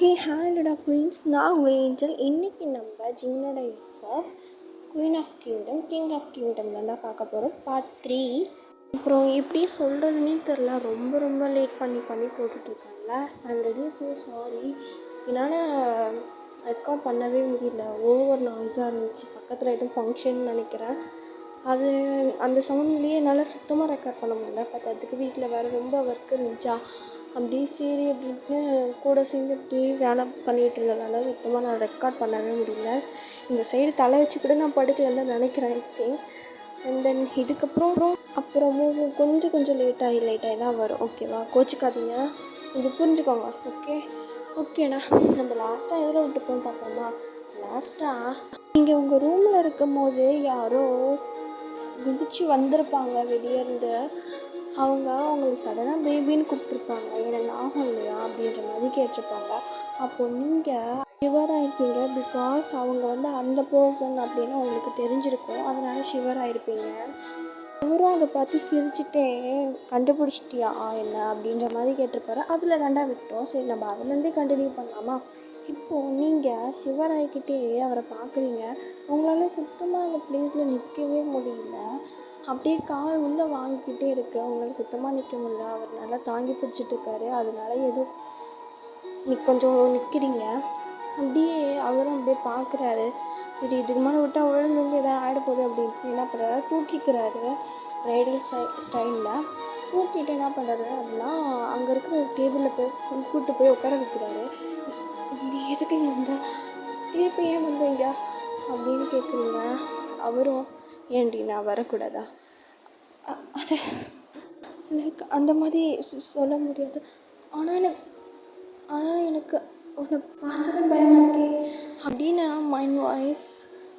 ஹே ஹேண்டடா queens, நான் உங்கள் angel. இன்றைக்கி நம்ம ஜின்னோட FF queen of kingdom king of kingdom தான் பார்க்க போகிறோம், பார்ட் 3. அப்புறம் எப்படி சொல்கிறதுனே தெரில, ரொம்ப லேட் பண்ணி போட்டுட்ருக்காங்கள. I'm ready so sorry. என்னால் ரெக்கார்ட் பண்ணவே முடியல, ஓவர் நாய்ஸாக இருந்துச்சு. பக்கத்தில் எதுவும் ஃபங்க்ஷன் நினைக்கிறேன், அது அந்த சவுண்ட்லேயே என்னால் சுத்தமாக ரெக்கார்ட் பண்ண முடியல. அதுக்கு வீட்டில் வேறு ரொம்ப ஒர்க் இருந்துச்சா, அப்படியே சரி அப்படின்ட்டு கூட சேர்ந்து அப்படியே வேலை பண்ணிகிட்டு இருந்ததுனால சுத்தமாக நான் ரெக்கார்ட் பண்ணவே முடியல. இந்த சைடு தலை வச்சு கூட நான் படுக்கலன்னு தான் நினைக்கிறேன், ஐ திங்க். அண்ட் தென் அப்புறமும் கொஞ்சம் லேட்டாகி தான் வரும், ஓகேவா? கோச்சிக்காதீங்க, கொஞ்சம் புரிஞ்சுக்கோங்க, ஓகேண்ணா. நம்ம லாஸ்ட்டாக எதில் விட்டுப்போம் பார்ப்போமா? லாஸ்ட்டாக நீங்கள் உங்கள் ரூமில் இருக்கும் போது யாரோ குதிச்சு வந்திருப்பாங்க வெளியே இருந்து. அவங்களுக்கு சடனாக பேபின்னு கூப்பிட்ருப்பாங்க, எனக்கு ஞாபகம் இல்லையா அப்படின்ற மாதிரி கேட்டிருப்பாங்க. அப்போது நீங்கள் ஷிவர் ஆகிருப்பீங்க, பிகாஸ் அவங்க அந்த பர்சன் அப்படின்னு உங்களுக்கு தெரிஞ்சிருக்கும், அதனால் ஷிவர் ஆகிருப்பீங்க. அவரும் அதை பார்த்து சிரிச்சுட்டே கண்டுபிடிச்சிட்டியா என்ன அப்படின்ற மாதிரி கேட்டிருப்பாரு. அதில் தாண்டா விட்டோம். சரி, நம்ம அதுலேருந்தே கண்டினியூ பண்ணலாமா? இப்போது நீங்கள் ஷிவர் ஆகிக்கிட்டே அவரை பார்க்குறீங்க. உங்களால் சுத்தமாக அந்த ப்ளேஸில் நிற்கவே முடியல. அப்படியே கால் உள்ளே வாங்கிக்கிட்டே இருக்கு, அவங்களால சுத்தமாக நிற்க முடியல. அவர் நல்லா தாங்கி பிடிச்சிட்ருக்காரு, அதனால ஏதோ கொஞ்சம் நிற்கிறீங்க. அப்படியே அவரும் அப்படியே பார்க்குறாரு. சரி, இதுக்கு மேலே விட்டால் விழுந்து எதாவது ஆகிடப்போகுது அப்படின்ட்டு என்ன பண்ணுறாரு, தூக்கிக்கிறாரு. ரைடல் ஸ்டைலில் தூக்கிட்டு என்ன பண்ணுறாரு அப்படின்னா, அங்கே இருக்கிற ஒரு டேபிளில் போய் கூப்பிட்டு போய் உட்கார வைக்கிறாரு. நீ எதுக்கு இங்கே வந்தா, திருப்பி ஏன் வந்தீங்க அப்படின்னு கேட்குறீங்க. அவரும், ஏன்டி நான் வரக்கூடாதா? அது லைக் அந்த மாதிரி சொல்ல முடியாது. ஆனால் எனக்கு உன்னை பார்த்தது பயமாக இருக்கே அப்படின்னு மைண்ட் வாய்ஸ்.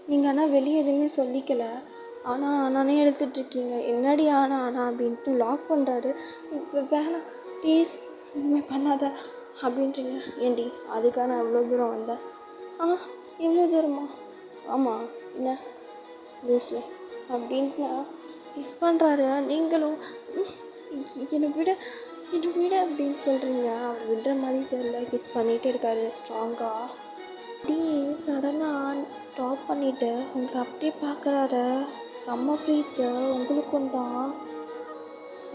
நீங்கள் ஆனால் வெளியே எதுவுமே சொல்லிக்கலை, ஆனால் நானே எடுத்துகிட்ருக்கீங்க. என்னடி ஆனால் அப்படின்ட்டு லாக் பண்ணுறாரு. இப்போ வேணாம் ப்ளீஸ், இனிமேல் பண்ணாத அப்படின்றீங்க. ஏண்டி அதுக்காக நான் எவ்வளோ தூரம் வந்தேன்? எவ்வளோ தூரமா? ஆமாம், என்ன லூஸு அப்படின்ட்டு கிஸ் பண்ணுறாரு. நீங்களும் என்னை விட அப்படின்னு சொல்கிறீங்க. அவர் விடுற மாதிரி தெரியல, கிஸ் பண்ணிகிட்டே இருக்காரு ஸ்ட்ராங்காக. அப்படியே சடனாக ஸ்டாப் பண்ணிவிட்டு உங்களை அப்படியே பார்க்குறாரு. செம்ம ப்ரீத்து உங்களுக்கும் தான்.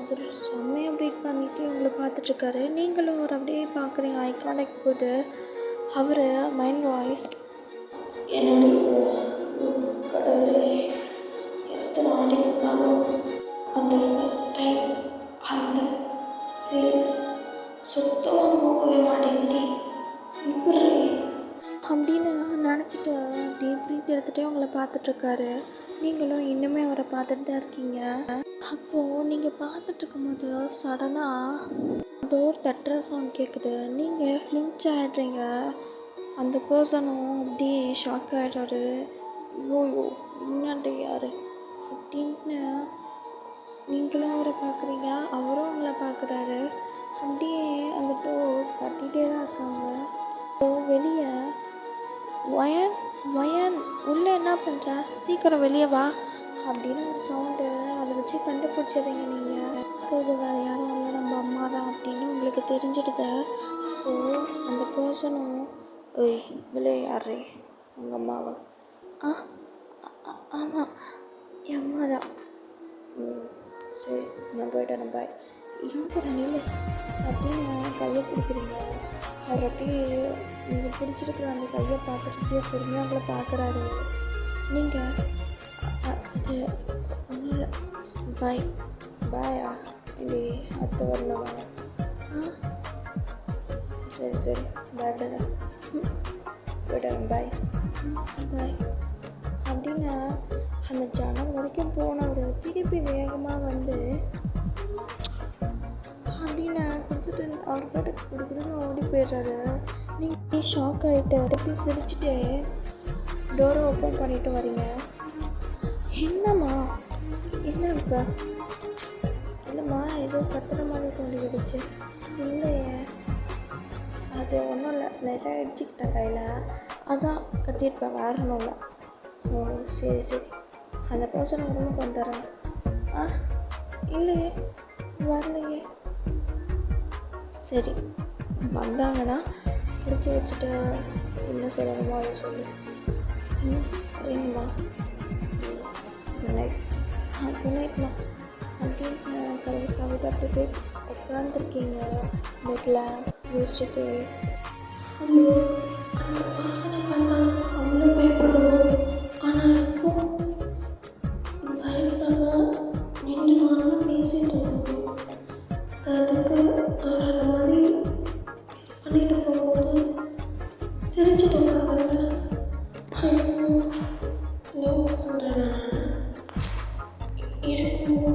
அவர் செம்மையாக ப்ரீட் பண்ணிவிட்டு உங்களை பார்த்துட்ருக்காரு. நீங்களும் அவர் அப்படியே பார்க்குறீங்க, ஐ கான்டாக்ட் போட்டு. அவர் மைண்ட் வாய்ஸ், என்னடி கடவுளே, எத்தனை ஆடி பண்ணாலும் அந்த ஃபஸ்ட் டைம் அந்த ஃபீல் சுத்தமாக போகவே மாட்டேங்குது, இப்படி அப்படின்னு நினச்சிட்டு அப்படியே ப்ரீத் எடுத்துகிட்டே உங்களை பார்த்துட்ருக்காரு. நீங்களும் இன்னுமே அவரை பார்த்துட்டு தான் இருக்கீங்க. அப்போது நீங்கள் பார்த்துட்ருக்கும் போது சடனாக டோர் தட்டுற சவுண்ட் கேட்குது. நீங்கள் ஃப்ளின்ச் ஆகிடுறீங்க. அந்த பர்சனும் அப்படியே ஷாக் ஆகிடுறாரு. ஐயோ என்னண்டு யார் அப்படின்ட்டு நீங்களும் அவரை பார்க்குறீங்க, அவரும் உங்களை பார்க்குறாரு. அப்படியே அந்த டோர் தட்டிகிட்டே தான் இருக்காங்க. வெளியே வயன் உள்ளே என்ன பண்ணுற, சீக்கிரம் வெளியே வா அப்படின்னு ஒரு சவுண்டு. அதை வச்சு கண்டுபிடிச்சிடுறீங்க நீங்கள். இருக்கிறது வேறு யாரும் இல்லை, நம்ம அம்மா தான் அப்படின்னு உங்களுக்கு தெரிஞ்சிடுது. அப்போது அந்த பர்சனும், ஓய் விளையாடுறே உங்கள் அம்மாவா? ஆமாம், என் அம்மா தான். சரி, நான் போயிட்டேன், பாய். எங்கூட நில்லு அப்படின்னு கையை பிடிக்கிறீங்க. அவர் அப்படியே நீங்கள் பிடிச்சிருக்கிற அந்த கையை பார்த்துட்டு அப்படியே பொறுமையாக உங்களை பார்க்குறாரு. நீங்கள் அது ஒன்றும் இல்லை, பாயா இல்லை அடுத்த வரணுமா? சரி பயப்படாத, போயிட்டேன், பாய் அப்படின்னு அந்த ஜனம் வரைக்கும் போனவர் திருப்பி வேகமாக அப்படின்னு கொடுத்துட்டு அவர் பாட்டு கொடுக்குறதுன்னு ஓடி போயிடுறாரு. நீங்கள் ஷாக் ஆகிட்டு திருப்பி சிரிச்சுட்டு டோரை ஓப்பன் பண்ணிட்டு வரீங்க. என்னம்மா, என்ன இப்போ? இல்லைம்மா, ஏதோ கத்துற மாதிரி சொல்லி கிடுச்சு. இல்லையே, அது ஒன்றும் இல்லை, லைட்டாக இடிச்சுக்கிட்டேன் கையில், அதான் கத்திருப்பேன், வேற ஒன்றும் இல்லை. ஓ சரி, அந்த பர்சன் ரூமுக்கு வந்துடுறேன். இல்லையே, வரலையே. சரி, வந்தாங்கன்னா பிடிச்சி வச்சுட்டு என்ன சொல்லணுமோ அதை சொல்லு. சரிங்கம்மா. Good night. குட் நைட்மா. அப்படின்னு கதவு சாவிட்டு அப்படி போய் உட்காந்துருக்கீங்க பெட்டில் யோசிச்சுட்டு. அந்த பர்சனை பார்த்தா அவ்வளோ பயப்படுவோம். ஆனால் இப்போ பயப்படாமல் நின்று நானும் பேசிட்டு இருக்கோம். அதுக்கு அவர் அந்த மாதிரி பண்ணிட்டு போகும்போது சிரிச்சுட்டு உட்காந்துருங்க. லவ் பண்ணுறேன் நான் இருக்குமோ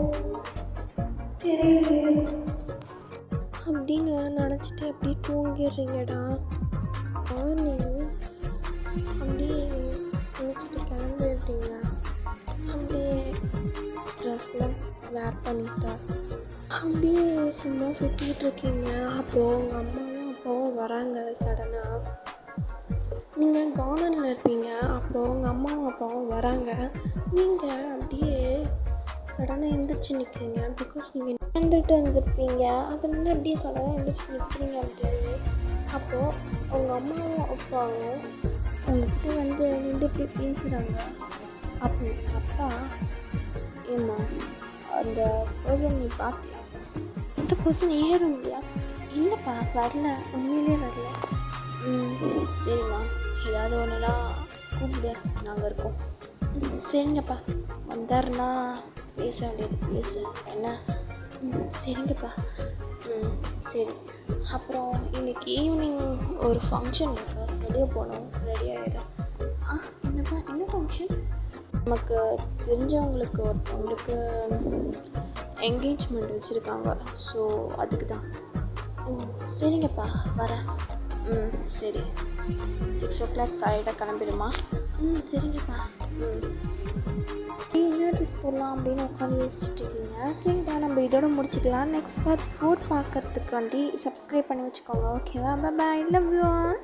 தெரியலையே அப்படின்னு நினச்சிட்டு அப்படியே தூங்கிடுறீங்கடா. மார்னிங் அப்படியே குளிச்சுட்டு கிளம்பிடுறீங்க. அப்படியே ட்ரெஸ்லாம் வேர் பண்ணிட்டேன். அப்படியே சும்மா சுற்றிட்டு இருக்கீங்க. அப்புறம் உங்கள் அம்மாவும் அப்பாவும் வராங்க சடனாக. நீங்கள் கார்டனில் இருப்பீங்க. அப்புறம் உங்கள் அம்மாவும் அப்பாவும் வராங்க. நீங்கள் அப்படியே சடனாக எழுந்திரிச்சு நிற்கிறீங்க. பிகாஸ் நீங்கள் வந்துட்டு வந்துருப்பீங்க. அதனால அப்படியே சடனாக எழுந்திரிச்சு நிற்கிறீங்க அப்படின்னு. அப்போது உங்கள் அம்மாவும் அப்பாவும் உங்கள்கிட்ட வந்து நின்று இப்படி பேசுகிறாங்க. அப்போ அப்பா, ஏம்மா அந்த பர்சன் நீ பார்த்தியா? அந்த பர்சன் ஏறும் இல்லையா? இல்லைப்பா வரல, உண்மையிலே வரல. சரிம்மா, ஏதாவது ஒன்றுனா கூப்பிடு, நாங்கள் இருக்கோம். சரிங்கப்பா, வந்தாருன்னா பேச வேண்டியது பேசு என்ன? சரிங்கப்பா. சரி. அப்புறம் இன்றைக்கி ஈவினிங் ஒரு ஃபங்க்ஷன் இருக்குது, வெளியே போகணும், ரெடி ஆகிடும். என்னப்பா, என்ன ஃபங்க்ஷன்? நமக்கு தெரிஞ்சவங்களுக்கு ஒருத்தவங்களுக்கு என்கேஜ்மெண்ட் வச்சுருக்காங்க. ஸோ அதுக்கு தான். சரிங்கப்பா, வரேன். சரி, 6 o'clock காலையில் கிளம்பிடுமா? சரிங்கப்பா. என்ன ட்ரெஸ் போடலாம் அப்படின்னு உட்காந்து யோசிச்சுட்டு இருக்கீங்க. சரிடா, நம்ம இதோட முடிச்சுக்கலாம். நெக்ஸ்ட் பார்ட் 4 பார்க்குறதுக்காண்டி சப்ஸ்கிரைப் பண்ணி வச்சுக்கோங்க. ஓகேவா? பாய், லவ் யூ ஆல்.